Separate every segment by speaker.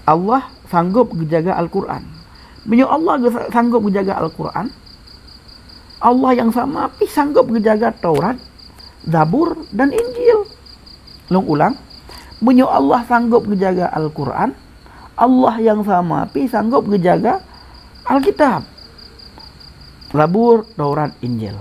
Speaker 1: Allah sanggup menjaga Al-Quran. Menyo Allah sanggup menjaga Al-Quran, Allah yang sama pi sanggup menjaga Taurat, Zabur dan Injil. Long ulang, menyo Allah sanggup menjaga Al-Quran, Allah yang sama pi sanggup menjaga Alkitab, Zabur, Taurat, Injil.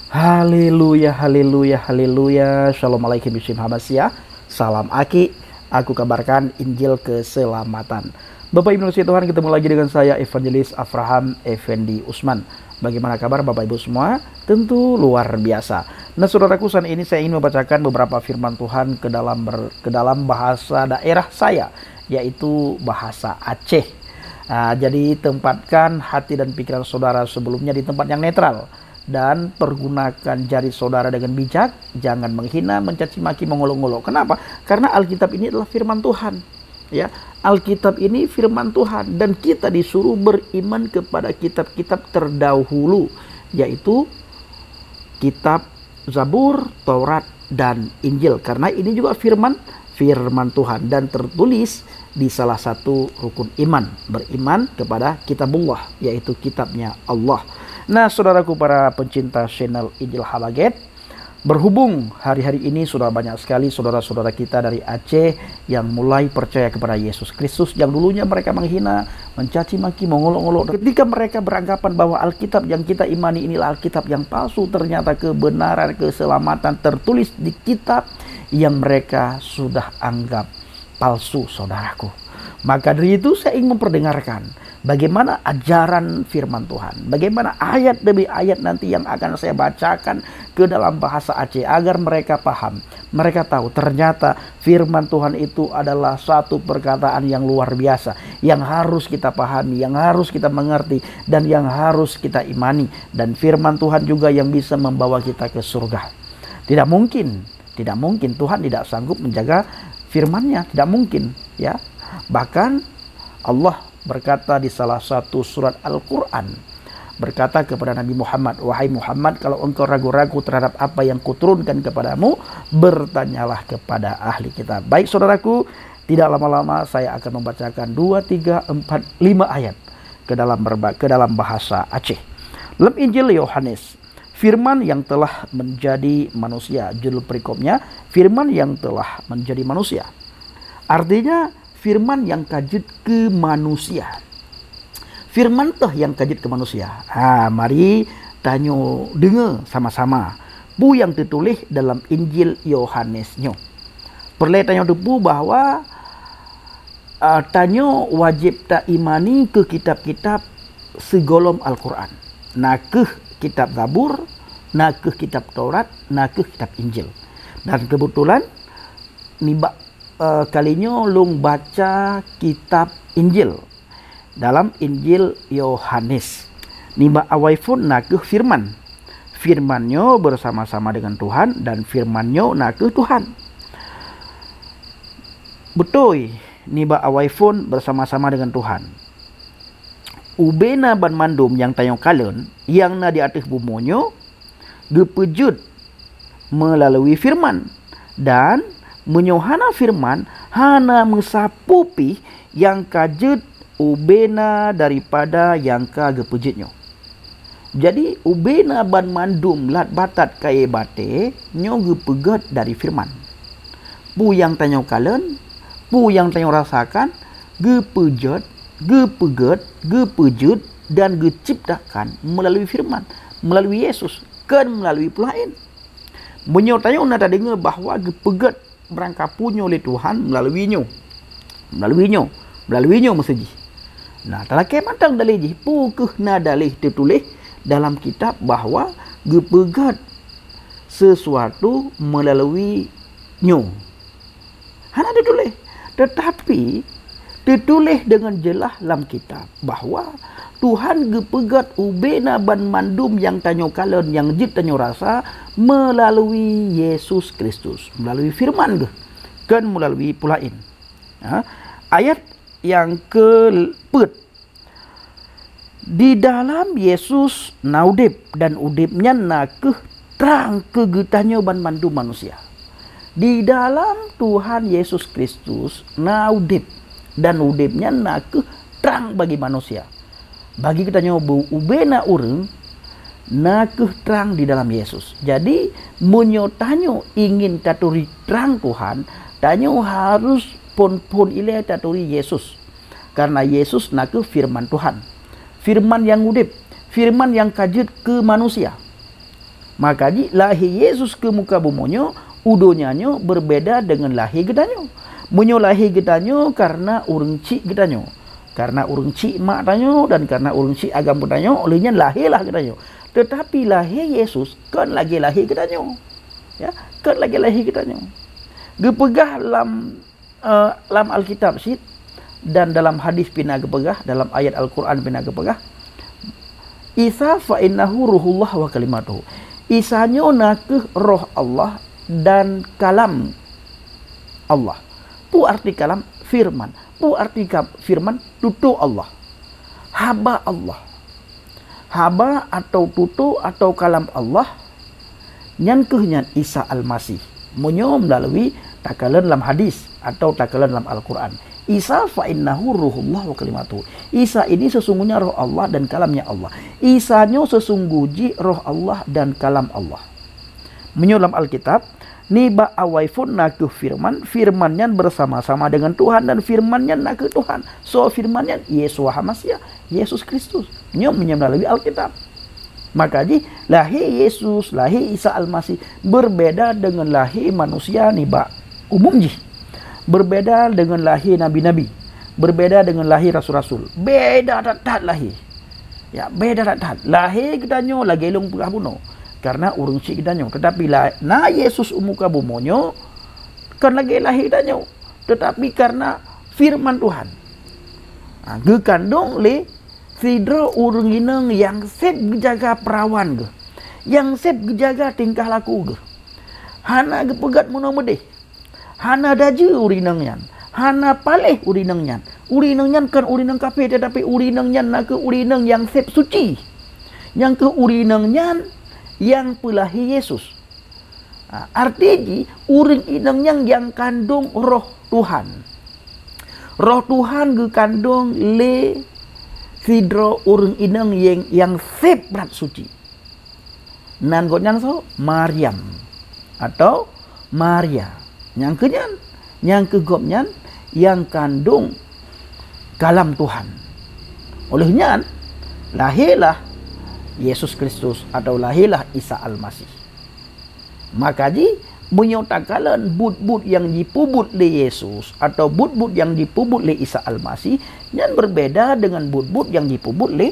Speaker 1: Haleluya, haleluya, haleluya. Shalom alaikum bismillahirrahmanirrahim. Salam aki, aku kabarkan Injil keselamatan. Bapak Ibu Tuhan, ketemu lagi dengan saya Evangelis Avraham Effendi Usman. Bagaimana kabar Bapak Ibu semua? Tentu luar biasa. Nah saudaraku, saat ini saya ingin membacakan beberapa firman Tuhan ke dalam bahasa daerah saya, yaitu bahasa Aceh. Jadi tempatkan hati dan pikiran saudara sebelumnya di tempat yang netral. Dan pergunakan jari saudara dengan bijak. Jangan menghina, mencaci maki, mengolok-olok. Kenapa? Karena Alkitab ini adalah firman Tuhan. Ya, Alkitab ini firman Tuhan. Dan kita disuruh beriman kepada kitab-kitab terdahulu. Yaitu kitab Zabur, Taurat, dan Injil. Karena ini juga firman Tuhan. Dan tertulis di salah satu rukun iman. Beriman kepada kitabullah, yaitu kitabnya Allah. Nah saudaraku, para pencinta channel Injil Halaget, berhubung hari-hari ini sudah banyak sekali saudara-saudara kita dari Aceh yang mulai percaya kepada Yesus Kristus, yang dulunya mereka menghina, mencaci maki, mengolok-olok. Ketika mereka beranggapan bahwa Alkitab yang kita imani inilah Alkitab yang palsu, ternyata kebenaran, keselamatan tertulis di kitab yang mereka sudah anggap palsu, saudaraku. Maka dari itu saya ingin memperdengarkan bagaimana ajaran firman Tuhan, bagaimana ayat demi ayat nanti yang akan saya bacakan ke dalam bahasa Aceh, agar mereka paham, mereka tahu ternyata firman Tuhan itu adalah satu perkataan yang luar biasa, yang harus kita pahami, yang harus kita mengerti, dan yang harus kita imani. Dan firman Tuhan juga yang bisa membawa kita ke surga. Tidak mungkin Tuhan tidak sanggup menjaga firman-Nya, tidak mungkin, ya. Bahkan Allah berkata di salah satu surat Al-Quran, berkata kepada Nabi Muhammad, "Wahai Muhammad, kalau engkau ragu-ragu terhadap apa yang kuturunkan kepadamu, bertanyalah kepada ahli kitab." Baik saudaraku, tidak lama-lama saya akan membacakan 2, 3, 4, 5 ayat ke dalam bahasa Aceh. Dalam Injil Yohanes, firman yang telah menjadi manusia. Judul perikopnya, firman yang telah menjadi manusia. Artinya firman yang kajut ke manusia. Firman teh yang kajut ke manusia. Mari tanyo dengar sama-sama. Bu yang ditulis dalam Injil Yohanesnya. Perlu tanyo debu bahwa tanyo wajib tak imani ke kitab-kitab segolom Al-Quran. Nah ke kitab Zabur, nah ke kitab Taurat, nah ke kitab Injil. Dan kebetulan nibak kalinya lung baca kitab Injil dalam Injil Yohanes. Nibak awai pun nak ke firman. Firmannya bersama-sama dengan Tuhan dan firmannya nak ke Tuhan. Betul, nibak awai pun bersama-sama dengan Tuhan. Ubena ban mandum yang tayong kalen yang na di atas bumonyo gepejut melalui firman, dan menyohana firman hana mensapupi yang kajut ubena daripada yang kagepejitnya. Jadi ubena ban mandum lat batat kaya bate nyo gepegat dari firman. Pu yang tanyo kalen, pu yang tanyo rasakan, gepejat, gepegat, gepejut dan geciptakan melalui firman, melalui Yesus, kan melalui pelain. Menyotanya nak dengar bahawa gepegat berangkapunya oleh Tuhan melaluinya mesegi. Nah, telah kematang dalih pukeh na dalih tertulis dalam kitab bahawa gepegat sesuatu melalui nyo. Hana ditulis, tetapi ditulis dengan jelas dalam kitab bahawa Tuhan gepegat ubena ban mandum yang tanyo kalen, yang jit tanyo rasa melalui Yesus Kristus, melalui firman kan melalui pulain. Ayat yang ke-4, di dalam Yesus naudip dan udipnya nakeh terang kegetahnya ban mandum manusia. Di dalam Tuhan Yesus Kristus naudip, dan udipnya nak terang bagi manusia. Bagi kita nyoba ubena urang nak terang di dalam Yesus. Jadi munyo tanyo ingin taturi terang Tuhan, tanyo harus pon ile taturi Yesus. Karena Yesus nak firman Tuhan. Firman yang udip, firman yang kajut ke manusia. Maka lahir Yesus ke muka bumonyo, udonyanyo berbeda dengan lahir gedanyo. Munyo lahir gedanyo karena urang cik gedanyo. Karena urang cik mak tanyo dan karena urang cik agam gedanyo, olehnya lahirlah gedanyo. Tetapi lahir Yesus kan lagi lahir gedanyo. Ya, kan lagi lahir gedanyo. Gepegah dalam Alkitab sit dan dalam hadis pina gepegah, dalam ayat Al-Quran pina gepegah. Isa fa innahu ruhullah wa kalimatuhu. Isanyo nakeh roh Allah dan kalam Allah. Pu arti kalam firman. Pu arti firman tutu Allah. Haba Allah. Haba atau tutu atau kalam Allah nyan kehnyan Isa Al-Masih. Munyo melalui takalan dalam hadis atau takalan dalam Al-Quran. Isa fa innahu ruhullah wa kalimatuhu. Isa ini sesungguhnya roh Allah dan kalamnya Allah. Isanyo sesungguhnya roh Allah dan kalam Allah. Munyo dalam Alkitab niba awaifun naku firman, firmannya bersama-sama dengan Tuhan dan firmannya naku Tuhan. So firmannya Yesus Hamasiah, Yesus Kristus. Nyom melalui Alkitab. Maka lahir Yesus, lahir Isa Al-Masih berbeda dengan lahir manusia niba umum berbeda dengan lahir nabi-nabi, berbeda dengan lahir rasul-rasul. Beda tak lahir. Ya, beda tak. Lahir kita nyo lagi elong pegah buno. Karena urang cik kita nyo. Tetapi na Yesus umuka bumonyo kan lagi lahir kita nyo. Tetapi karena firman Tuhan. Gekandong le sidro urang ineng yang sep gejaga perawan ge. Yang sep gejaga tingkah laku ge. Hana gepegat mono medeh. Hana daju urinengnya, hana paleh urinengnya. Urinengnya kan urineng kafe, tetapi urinengnya nak ke urineng yang sep suci. Yang ke urinengnya yang pelahi Yesus. Artinya urin inengnya yang kandung roh Tuhan. Roh Tuhan ke kandung le sidro urin ineng yang sep berat suci. Nan godnyang so Maryam atau Maria. Yang kenyan, yang kegopnyan, yang kandung kalam Tuhan. Olehnya lahirlah Yesus Kristus atau lahirlah Isa Al-Masih. Maka menyotakalan but-but yang dipubut oleh Yesus atau but-but yang dipubut oleh Isa Al-Masih yang berbeda dengan but-but yang dipubut oleh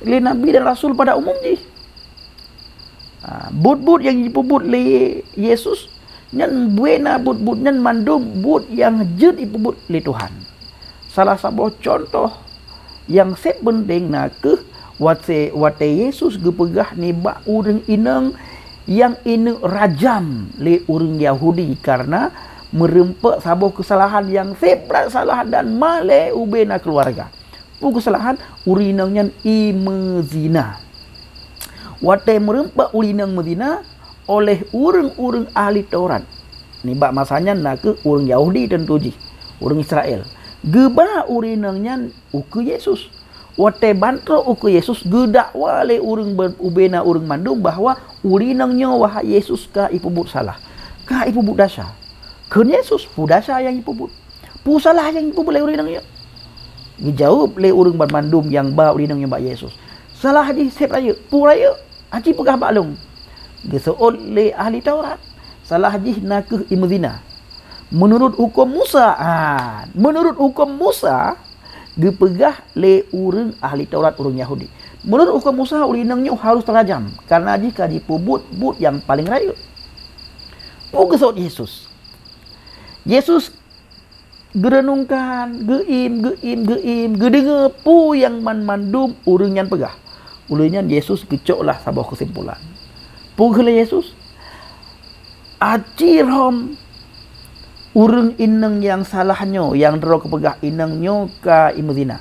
Speaker 1: Nabi dan Rasul pada umumnya. But-but yang dipubut oleh Yesus nyan buena but nyan mandum but yang jud ipubut li Tuhan. Salah satu contoh yang penting nak wate Yesus gepegah ni ba urang ineng yang ini rajam li urang Yahudi karena merempak sabuh kesalahan yang berat salah dan male ubena keluarga. Pu kesalahan urinang nyan imezina. Wate merempak urinang mezina oleh urang-urang ahli Taurat. Ni bak masanya nak ke urang Yahudi tentu urang Israel. Geba urinangnya uku Yesus. Wate bantro uku Yesus gedakwa le urang ubena urang mandum bahwa urinangnya wah Yesus ka ipubut salah. Ka ipubut dasa. Keun Yesus pu dasa yang ipubut. Pu salah yang ipubut le urinangnya. Dijawab le urang mandum yang ba urinangnya bak Yesus. Salah di sep raya, pu raya. Aci pegah baklong. Gesool le ahli Taurat salah jih nak imzina menurut hukum Musa. Menurut hukum Musa dipegah le urang ahli Taurat urang Yahudi. Menurut hukum Musa urinangnya harus terajam karena jika dipubut but yang paling raya. Pu gesot Yesus gerenungkan geim gedengar pu yang mandum urang yang pegah. Ulunnya Yesus gecoklah sabuh kesimpulan. Pughle Yesus acirhom urang ineng yang salahnya yang roh kepegah inengnya ka imzina.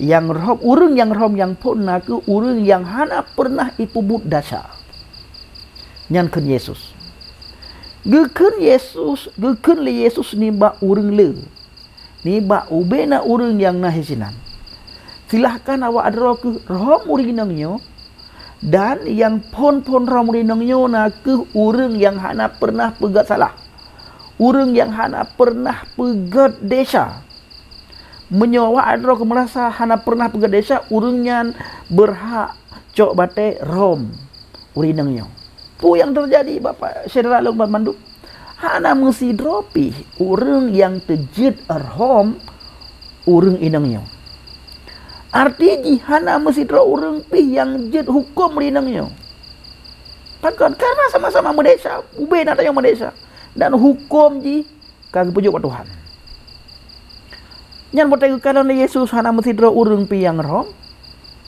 Speaker 1: Yang roh urang yang rom yang pun ke urang yang hana pernah ipubut dasa. Nyan keun Yesus. Gekeun le Yesus nimba urang le ni ba ubena urang yang nahisinan. Silahkan awak adro ke rom urinangnya, dan yang pon rom urinangnya na ke urang yang hana pernah pegat salah. Urang yang hana pernah pegat desa. Menyawa adro ke merasa hana pernah pegat desa, urangnya berhak cok bate rom urinangnya. Pu yang terjadi Bapak Saudara Long Mandum. Hana mesti dropi urang yang terjed rom urang inangnya. Artinya hana mesti drop urang pi yang jed hukum inangnya. Takkan karena sama-sama merdesa, ube nak yang merdesa dan hukum ji kagak pujuk Tuhan. Nyan bertanya kalau Yesus hana mesti drop urang pi yang rom,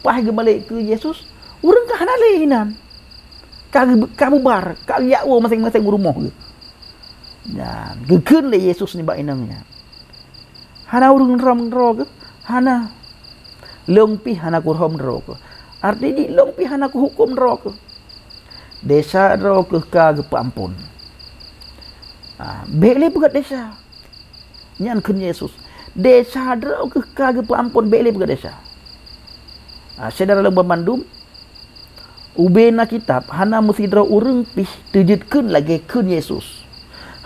Speaker 1: pah balik ke Yesus, urang kah hana lehinan. Kagak bubar, kagak yakwo masing-masing rumah ke. Dan gegeun le Yesus ni bak inangnya. Hana urang rom ro ke, hana leung pi hana ku rom ro ke. Arti di leung pi hana ku hukum ro ke. Desa ro ke kagak pampun. Bele pegat desa. Nyan kun Yesus. Desa ro ke kagak pampun bele pegat desa. Saudara Long Mandum, ubena kitab hana mesti dro urang pi tejutkeun lagi kun Yesus.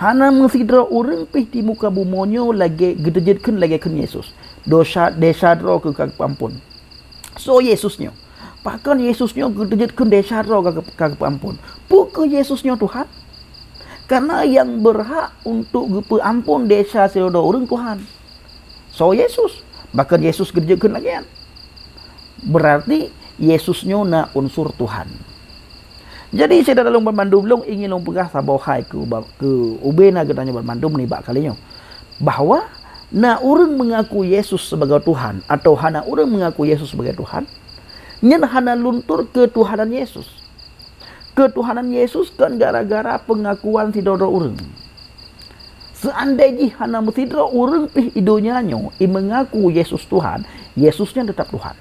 Speaker 1: Hana mesti dro urang pi di muka bumonyo lagi gedejutkeun lagi kun Yesus. Dosa desa dro ke kagak pampun. So Yesusnya. Bahkan Yesusnya gedejutkeun desa dro kagak pampun. Bukan Yesusnya Tuhan. Karena yang berhak untuk ampun desa seodo urang Tuhan. So Yesus. Bahkan Yesus gedejutkeun lagi. Berarti Yesusnya na unsur Tuhan. Jadi saya dalam bermandum long ingin long pegah sabohai ke ubena getanya bermandum ni bak kalinya bahwa na urang mengaku Yesus sebagai Tuhan atau hana urang mengaku Yesus sebagai Tuhan, nyen hana luntur ketuhanan Yesus. Ketuhanan Yesus kan gara-gara pengakuan si dodo urang. Seandainya hana mesti dodo urang pih idonyanyo mengaku Yesus Tuhan, Yesusnya tetap Tuhan.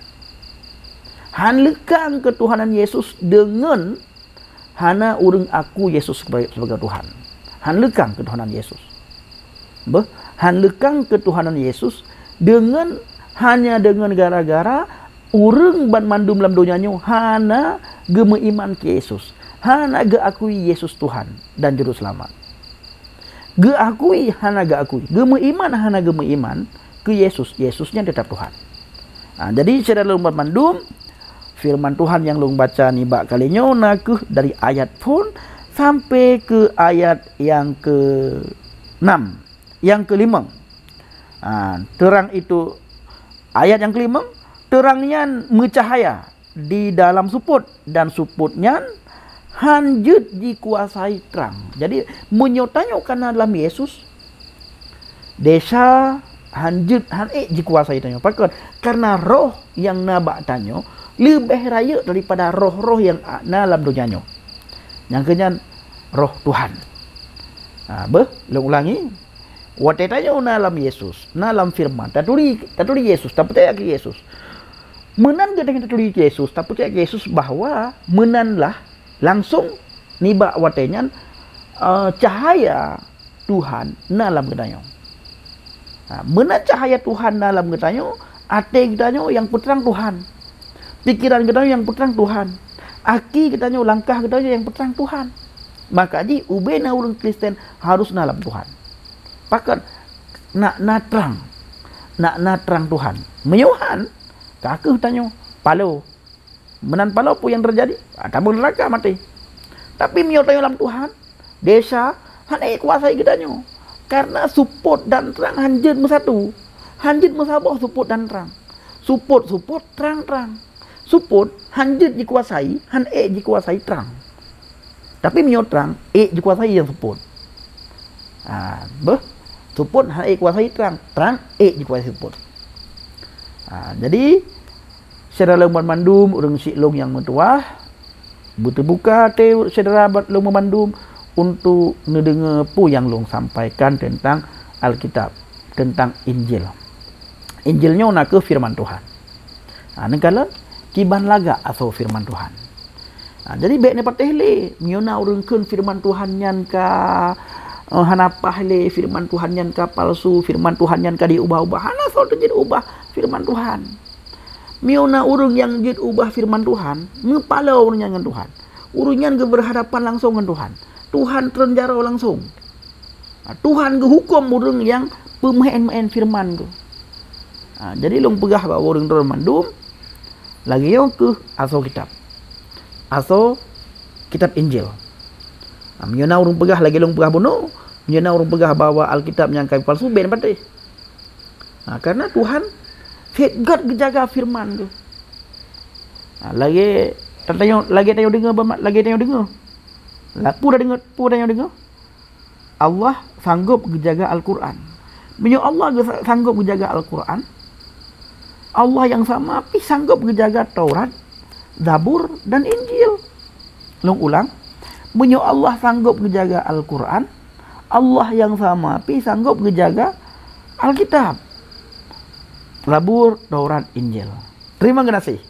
Speaker 1: Han lekang ketuhanan Yesus dengan hana urang aku Yesus sebagai Tuhan. Han lekang ketuhanan Yesus. Han lekang ketuhanan Yesus hanya dengan gara-gara urang ban mandum dalam dunianya hana gemeiman ke Yesus. Hana geakui Yesus Tuhan dan juru selamat. Geakui hana geakui. Gemeiman hana gemeiman ke Yesus. Yesusnya tetap Tuhan. Jadi secara lumba mandum firman Tuhan yang long baca ni bak kalinya nakuh dari ayat pun sampai ke ayat yang ke-6, yang ke-5. Terang itu ayat yang ke-5, terangnya mencahaya di dalam suput dan suputnya hanjut dikuasai terang. Jadi menyotanya karena dalam Yesus desa hanjut dikuasai tanya. Karena roh yang nabak tanya lebih raya daripada roh-roh yang dalam dunianya. Yang kenyan roh Tuhan. Ulangi. Waktu tanya dalam Yesus, dalam firman. Tak tulis Yesus, tak percaya ke Yesus. Menan kita tulis Yesus, tak percaya ke Yesus bahwa menanlah langsung nibak watenya cahaya Tuhan dalam ketanya. Menan cahaya Tuhan dalam ketanya, ate ketanya yang peterang Tuhan. Pikiran kita yang peterang Tuhan. Aki kita langkah kita yang peterang Tuhan. Maka ji ubena urang Kristen harus dalam Tuhan. Pakat nak terang. Nak terang Tuhan. Menyuhan. Kakek tanya palo. Menan palo pun yang terjadi. Tabung neraka mati. Tapi menyotanya dalam Tuhan. Desa hanya kuasai kita. Karena support dan terang hanjit mesatu. Hanjit mesabah support dan terang. Support terang-terang. Support hanjit dikuasai, dikuasai terang. Tapi minyak terang, dikuasai yang support. Support kuasai terang, terang dikuasai support. Jadi saudara long mandum urang si long yang mentuah, butuh buka te saudara long mandum untuk mendengar pu yang long sampaikan tentang Alkitab, tentang Injil. Injilnya nak ke firman Tuhan. Negala kiban laga atau firman Tuhan. Jadi baik ni patih le, miona urangkeun firman Tuhan nyan ka Hanapah le firman Tuhan yang ka palsu, firman Tuhan yang ka diubah-ubah. Hana so jadi ubah firman Tuhan. Miona urung yang jid ubah firman Tuhan, ngepala urung dengan Tuhan. Urungan ke berhadapan langsung dengan Tuhan. Tuhan terenjara langsung. Tuhan ke hukum urung yang pemain-main firman ke. Jadi long pegah bawa urung turun mandum. Lagi yo ke aso kitab. Aso kitab Injil. Miona urung pegah lagi long pegah bunuh. Miona urung pegah bawa Alkitab yang kai palsu ben patih. Karena Tuhan God jaga firman tu. Lagi tanya dengar. Pu dah dengar. Allah sanggup menjaga Al-Quran. Bila Allah sanggup menjaga Al-Quran, Allah yang sama tapi sanggup menjaga Taurat, Zabur dan Injil. Ulang. Bila Allah sanggup menjaga Al-Quran, Allah yang sama tapi sanggup menjaga Alkitab, Zabur, Taurat, Injil. Terima kasih.